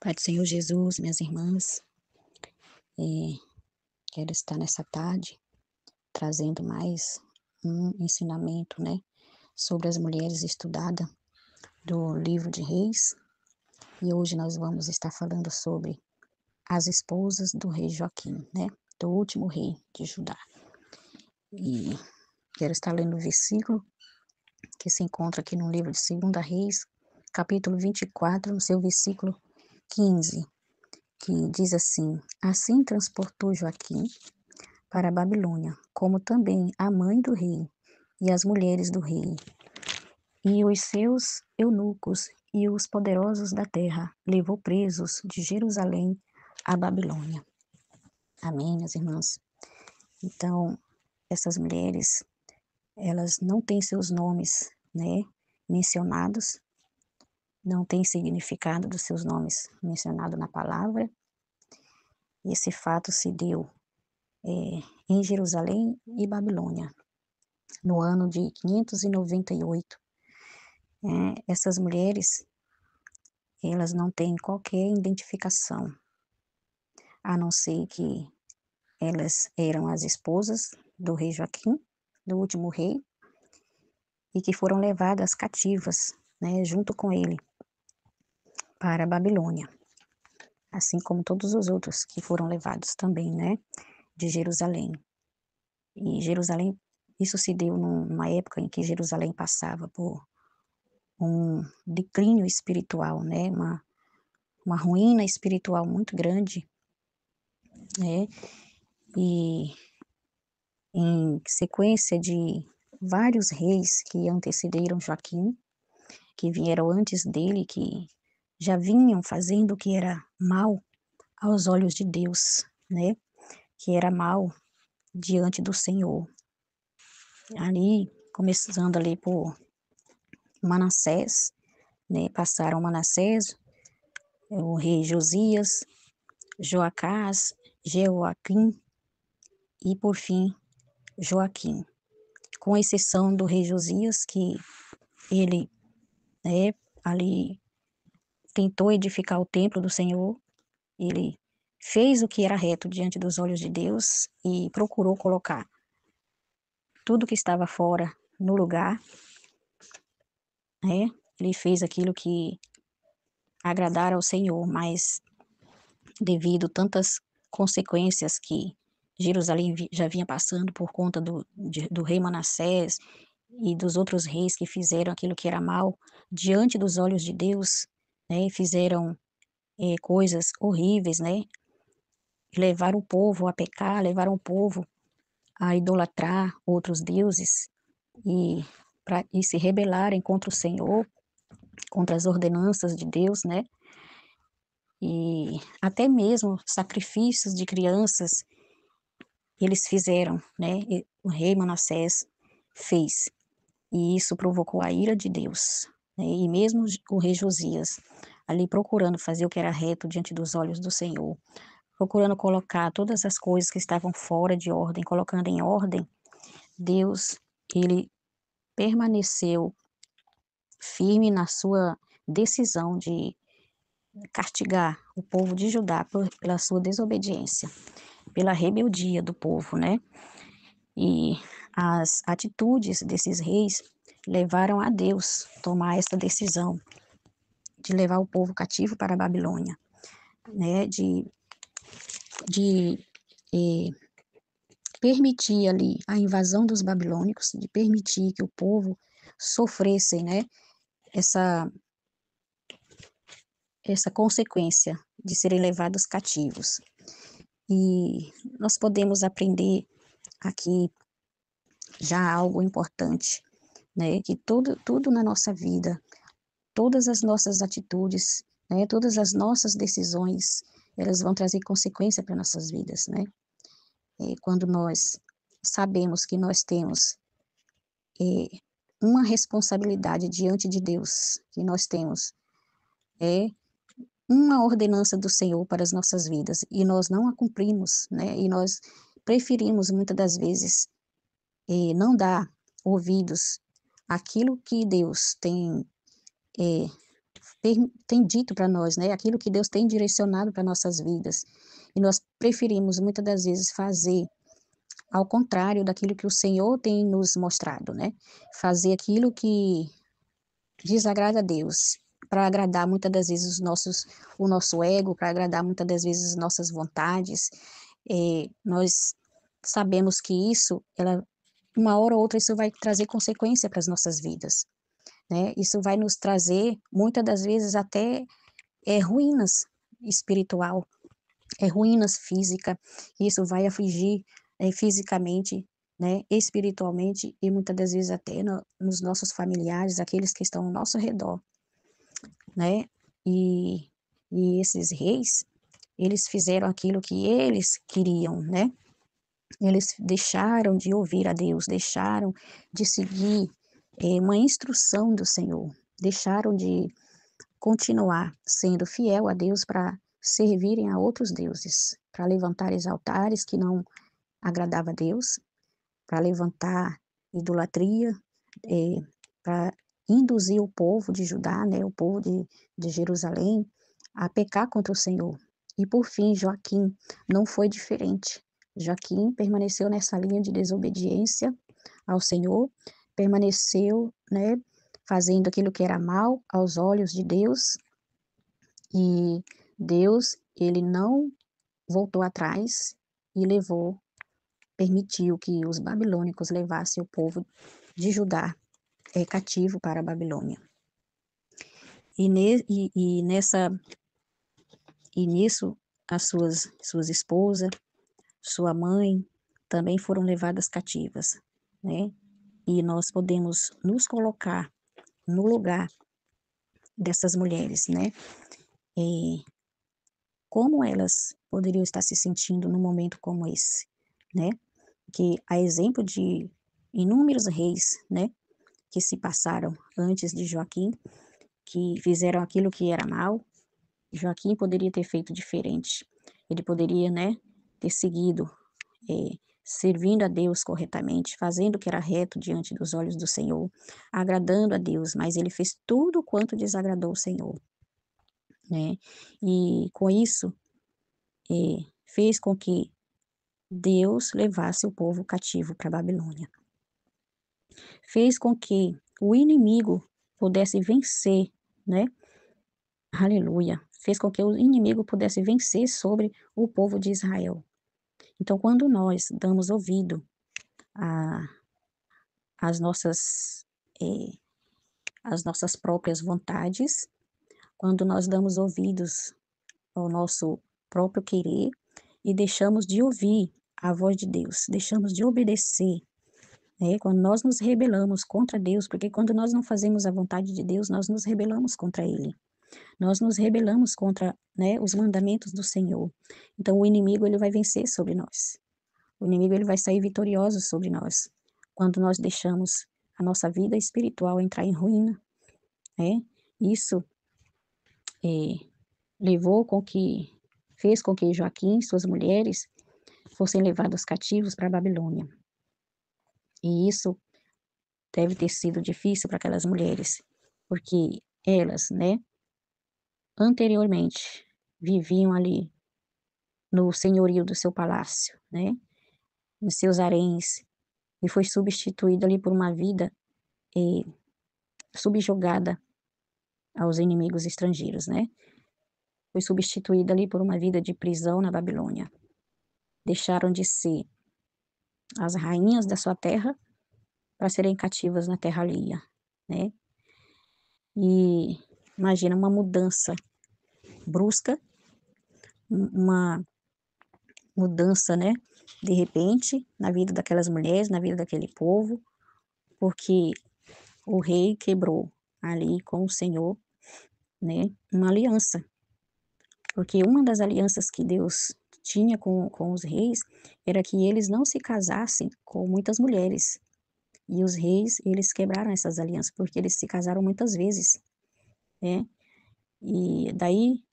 Pai do Senhor Jesus, minhas irmãs, eh, quero estar nessa tarde trazendo mais um ensinamento, né, sobre as mulheres estudada do livro de Reis. E hoje nós vamos estar falando sobre as esposas do rei Joaquim, né, do último rei de Judá. E quero estar lendo o versículo que se encontra aqui no livro de 2 Reis, capítulo 24, no seu versículo 15, que diz assim: Assim transportou Joaquim para a Babilônia, como também a mãe do rei e as mulheres do rei, e os seus eunucos e os poderosos da terra, levou presos de Jerusalém à Babilônia. Amém, minhas irmãs? Então, essas mulheres, elas não têm seus nomes, né, mencionados, não tem significado dos seus nomes mencionado na palavra. Esse fato se deu em Jerusalém e Babilônia, no ano de 598. Essas mulheres, elas não têm qualquer identificação, a não ser que elas eram as esposas do rei Joaquim, do último rei, e que foram levadas cativas, né, junto com ele, para a Babilônia, assim como todos os outros que foram levados também, né, de Jerusalém. E Jerusalém, isso se deu numa época em que Jerusalém passava por um declínio espiritual, né, uma ruína espiritual muito grande, né, e em sequência de vários reis que antecederam Joaquim, que vieram antes dele, que já vinham fazendo o que era mal aos olhos de Deus, né, que era mal diante do Senhor. Ali, começando ali por Manassés, né, passaram Manassés, o rei Josias, Joacás, Jeoaquim e, por fim, Joaquim. Com exceção do rei Josias, que ele, né, ali tentou edificar o templo do Senhor, ele fez o que era reto diante dos olhos de Deus e procurou colocar tudo que estava fora no lugar, né? Ele fez aquilo que agradara ao Senhor, mas devido tantas consequências que Jerusalém já vinha passando por conta do rei Manassés e dos outros reis que fizeram aquilo que era mal diante dos olhos de Deus, né, e fizeram coisas horríveis, né, levaram o povo a pecar, levaram o povo a idolatrar outros deuses e, e se rebelarem contra o Senhor, contra as ordenanças de Deus, né, e até mesmo sacrifícios de crianças eles fizeram, né, e o rei Manassés fez, e isso provocou a ira de Deus, né, e mesmo o rei Josias, ali procurando fazer o que era reto diante dos olhos do Senhor, procurando colocar todas as coisas que estavam fora de ordem, colocando em ordem, Deus, ele permaneceu firme na sua decisão de castigar o povo de Judá pela sua desobediência, pela rebeldia do povo, né? E as atitudes desses reis levaram a Deus tomar essa decisão de levar o povo cativo para a Babilônia, né? De permitir ali a invasão dos babilônicos, de permitir que o povo sofresse, né? Essa essa consequência de serem levados cativos. E nós podemos aprender aqui já algo importante, né? Que tudo na nossa vida, todas as nossas atitudes, né? Todas as nossas decisões, elas vão trazer consequência para nossas vidas, né? E quando nós sabemos que nós temos uma responsabilidade diante de Deus, que nós temos uma ordenança do Senhor para as nossas vidas e nós não a cumprimos, né? E nós preferimos muitas das vezes não dar ouvidos àquilo que Deus tem tem dito para nós, né, aquilo que Deus tem direcionado para nossas vidas, e nós preferimos muitas das vezes fazer ao contrário daquilo que o Senhor tem nos mostrado, né, fazer aquilo que desagrada a Deus, para agradar muitas das vezes o nosso ego, para agradar muitas das vezes as nossas vontades. Nós sabemos que isso, uma hora ou outra, isso vai trazer consequência para as nossas vidas, né? Isso vai nos trazer, muitas das vezes, até ruínas espiritual, ruínas física. Isso vai afligir fisicamente, né, espiritualmente e muitas das vezes até nos nossos familiares, aqueles que estão ao nosso redor, né? E, e esses reis, eles fizeram aquilo que eles queriam, né? Eles deixaram de ouvir a Deus, deixaram de seguir uma instrução do Senhor, deixaram de continuar sendo fiel a Deus para servirem a outros deuses, para levantar altares que não agradava a Deus, para levantar idolatria, para induzir o povo de Judá, né, o povo de Jerusalém, a pecar contra o Senhor. E por fim, Joaquim não foi diferente. Joaquim permaneceu nessa linha de desobediência ao Senhor, permaneceu, né, fazendo aquilo que era mal aos olhos de Deus, e Deus, ele não voltou atrás e permitiu que os babilônicos levassem o povo de Judá cativo para a Babilônia. E nisso, as suas esposas, sua mãe, também foram levadas cativas, né? E nós podemos nos colocar no lugar dessas mulheres, né? E como elas poderiam estar se sentindo num momento como esse, né? Que a exemplo de inúmeros reis, né, que se passaram antes de Joaquim, que fizeram aquilo que era mal, Joaquim poderia ter feito diferente. Ele poderia, né, ter seguido, servindo a Deus corretamente, fazendo o que era reto diante dos olhos do Senhor, agradando a Deus, mas ele fez tudo quanto desagradou o Senhor, né? E com isso, fez com que Deus levasse o povo cativo para a Babilônia. Fez com que o inimigo pudesse vencer, né? Aleluia. Fez com que o inimigo pudesse vencer sobre o povo de Israel. Então, quando nós damos ouvido a às nossas, eh, às nossas próprias vontades, quando nós damos ouvidos ao nosso próprio querer e deixamos de ouvir a voz de Deus, deixamos de obedecer, né, quando nós nos rebelamos contra Deus, porque quando nós não fazemos a vontade de Deus, nós nos rebelamos contra Ele. Nós nos rebelamos contra, né, os mandamentos do Senhor. Então o inimigo, ele vai vencer sobre nós. O inimigo, ele vai sair vitorioso sobre nós, quando nós deixamos a nossa vida espiritual entrar em ruína, né. Isso, eh, levou com que fez com que Joaquim e suas mulheres fossem levados cativos para a Babilônia. E isso deve ter sido difícil para aquelas mulheres, porque elas, né, anteriormente viviam ali no senhorio do seu palácio, né, nos seus haréns, e foi substituído ali por uma vida, eh, subjugada aos inimigos estrangeiros, né. Foi substituída ali por uma vida de prisão na Babilônia. Deixaram de ser as rainhas da sua terra para serem cativas na terra alheia, né. E imagina uma mudança brusca, uma mudança, né, de repente, na vida daquelas mulheres, na vida daquele povo, porque o rei quebrou ali com o Senhor, né, uma aliança. Porque uma das alianças que Deus tinha com os reis era que eles não se casassem com muitas mulheres. E os reis, eles quebraram essas alianças, porque eles se casaram muitas vezes, né. E daí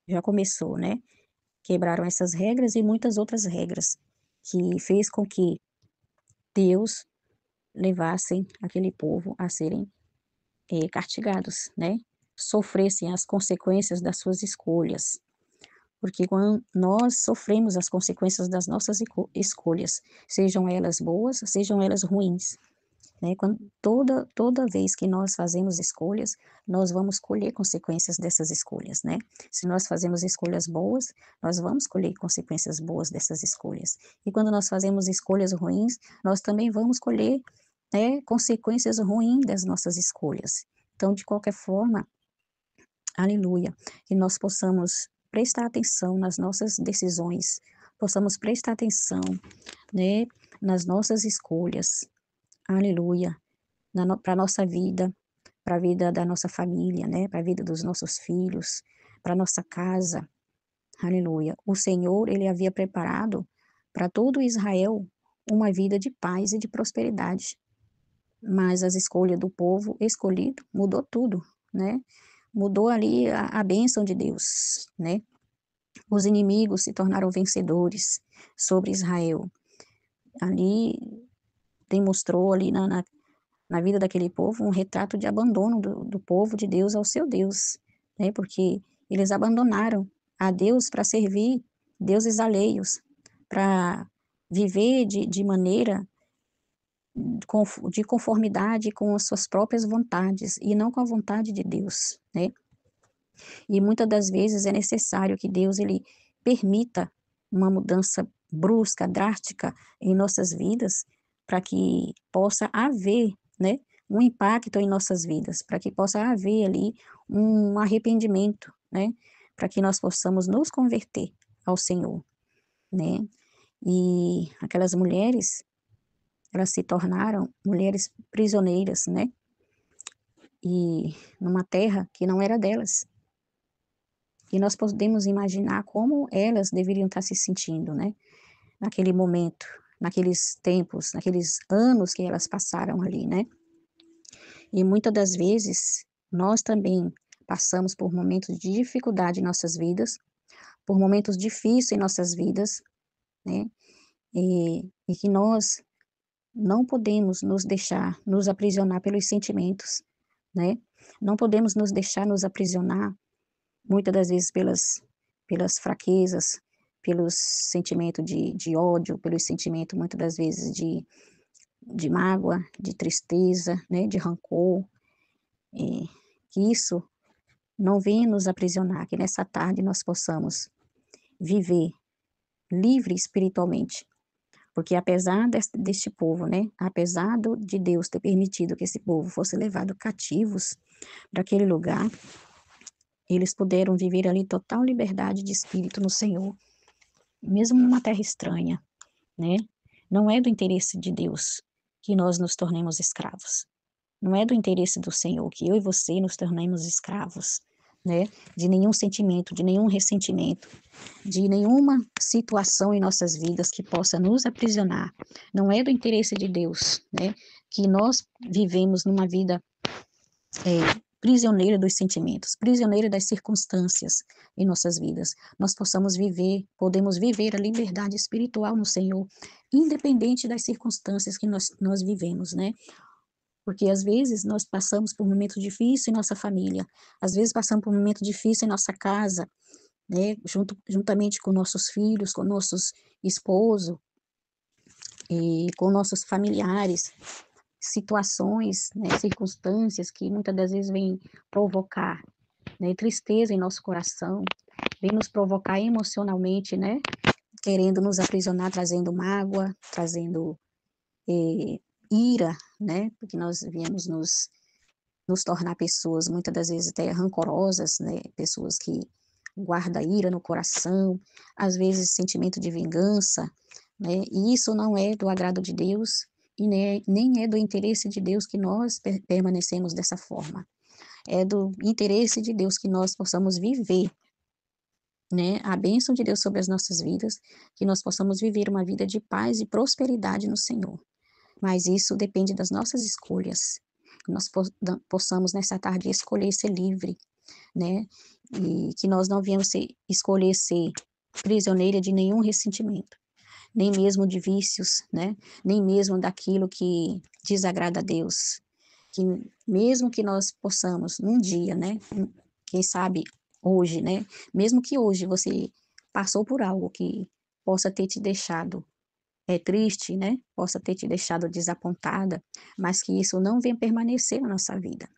já começou, né. Quebraram essas regras e muitas outras regras, que fez com que Deus levassem aquele povo a serem, castigados, né, sofressem as consequências das suas escolhas, porque quando nós sofremos as consequências das nossas escolhas, sejam elas boas, sejam elas ruins, né? Toda vez que nós fazemos escolhas, nós vamos colher consequências dessas escolhas, né? Se nós fazemos escolhas boas, nós vamos colher consequências boas dessas escolhas. E quando nós fazemos escolhas ruins, nós também vamos colher, né, consequências ruins das nossas escolhas. Então, de qualquer forma, aleluia, que nós possamos prestar atenção nas nossas decisões, possamos prestar atenção, né, nas nossas escolhas, aleluia, para a nossa vida, para a vida da nossa família, né, para a vida dos nossos filhos, para a nossa casa, aleluia. O Senhor, Ele havia preparado para todo Israel uma vida de paz e de prosperidade, mas as escolhas do povo escolhido mudou tudo, né, mudou ali a bênção de Deus, né, os inimigos se tornaram vencedores sobre Israel, ali demonstrou ali na vida daquele povo um retrato de abandono do povo de Deus ao seu Deus, né, porque eles abandonaram a Deus para servir deuses alheios, para viver de maneira de conformidade com as suas próprias vontades e não com a vontade de Deus, né. E muitas das vezes é necessário que Deus ele permita uma mudança brusca, drástica em nossas vidas, para que possa haver, né, um impacto em nossas vidas, para que possa haver ali um arrependimento, né, para que nós possamos nos converter ao Senhor, né. E aquelas mulheres, elas se tornaram mulheres prisioneiras, né, e numa terra que não era delas. E nós podemos imaginar como elas deveriam estar se sentindo, né, naquele momento, naqueles tempos, naqueles anos que elas passaram ali, né. E muitas das vezes, nós também passamos por momentos de dificuldade em nossas vidas, por momentos difíceis em nossas vidas, né, e que nós não podemos nos deixar nos aprisionar pelos sentimentos, né, não podemos nos deixar nos aprisionar muitas das vezes pelas fraquezas, pelos sentimentos de ódio, pelos sentimentos muitas das vezes de mágoa, de tristeza, né, de rancor, que isso não venha nos aprisionar, que nessa tarde nós possamos viver livre espiritualmente, porque apesar deste povo, né, apesar de Deus ter permitido que esse povo fosse levado cativos para aquele lugar, eles puderam viver ali total liberdade de espírito no Senhor, mesmo numa terra estranha, né. Não é do interesse de Deus que nós nos tornemos escravos. Não é do interesse do Senhor que eu e você nos tornemos escravos, né, de nenhum sentimento, de nenhum ressentimento, de nenhuma situação em nossas vidas que possa nos aprisionar. Não é do interesse de Deus, né, que nós vivemos numa vida prisioneira dos sentimentos, prisioneira das circunstâncias em nossas vidas. Nós podemos viver a liberdade espiritual no Senhor, independente das circunstâncias que nós vivemos, né? Porque às vezes nós passamos por momentos difíceis em nossa família, às vezes passamos por um momento difícil em nossa casa, né? Juntamente com nossos filhos, com nossos esposos e com nossos familiares, situações, né, circunstâncias que muitas das vezes vêm provocar, né, tristeza em nosso coração, vem nos provocar emocionalmente, né, querendo nos aprisionar, trazendo mágoa, trazendo ira, né, porque nós viemos nos tornar pessoas muitas das vezes até rancorosas, né, pessoas que guardam ira no coração, às vezes sentimento de vingança, né, e isso não é do agrado de Deus e nem é do interesse de Deus que nós permanecemos dessa forma. É do interesse de Deus que nós possamos viver, né, a bênção de Deus sobre as nossas vidas, que nós possamos viver uma vida de paz e prosperidade no Senhor. Mas isso depende das nossas escolhas, que nós possamos nessa tarde escolher ser livre, né, e que nós não venhamos escolher ser prisioneira de nenhum ressentimento, nem mesmo de vícios, né, nem mesmo daquilo que desagrada a Deus, que mesmo que nós possamos num dia, né, quem sabe hoje, né, mesmo que hoje você passou por algo que possa ter te deixado triste, né, possa ter te deixado desapontada, mas que isso não venha permanecer na nossa vida,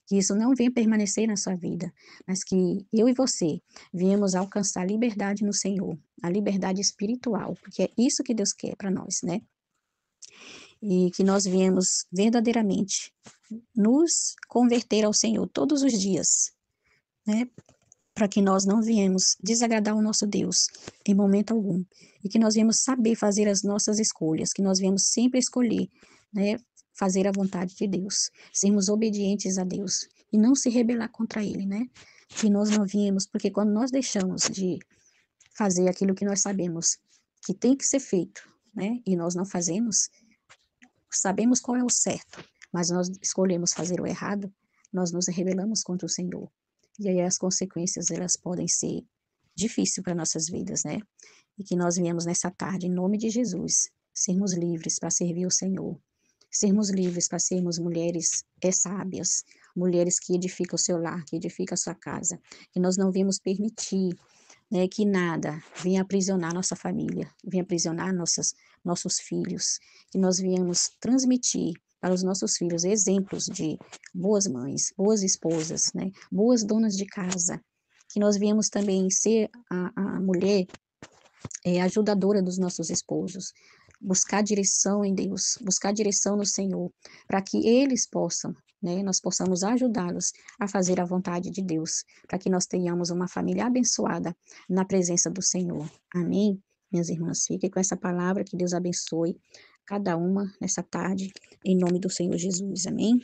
que isso não venha permanecer na sua vida, mas que eu e você viemos alcançar liberdade no Senhor, a liberdade espiritual, porque é isso que Deus quer para nós, né, e que nós viemos verdadeiramente nos converter ao Senhor todos os dias, né, para que nós não viemos desagradar o nosso Deus em momento algum, e que nós viemos saber fazer as nossas escolhas, que nós viemos sempre escolher, né, fazer a vontade de Deus, sermos obedientes a Deus e não se rebelar contra Ele, né? Que nós não viemos, porque quando nós deixamos de fazer aquilo que nós sabemos que tem que ser feito, né, e nós não fazemos, sabemos qual é o certo, mas nós escolhemos fazer o errado, nós nos rebelamos contra o Senhor. E aí as consequências, elas podem ser difíceis para nossas vidas, né? E que nós viemos nessa tarde, em nome de Jesus, sermos livres para servir o Senhor, sermos livres para sermos mulheres sábias, mulheres que edificam o seu lar, que edificam a sua casa, que nós não viemos permitir, né, que nada venha aprisionar nossa família, venha aprisionar nossos filhos, que nós viemos transmitir para os nossos filhos exemplos de boas mães, boas esposas, né, boas donas de casa, que nós viemos também ser a mulher ajudadora dos nossos esposos, buscar direção em Deus, buscar direção no Senhor, para que eles possam, né, nós possamos ajudá-los a fazer a vontade de Deus, para que nós tenhamos uma família abençoada na presença do Senhor. Amém? Minhas irmãs, fiquem com essa palavra, que Deus abençoe cada uma nessa tarde, em nome do Senhor Jesus. Amém?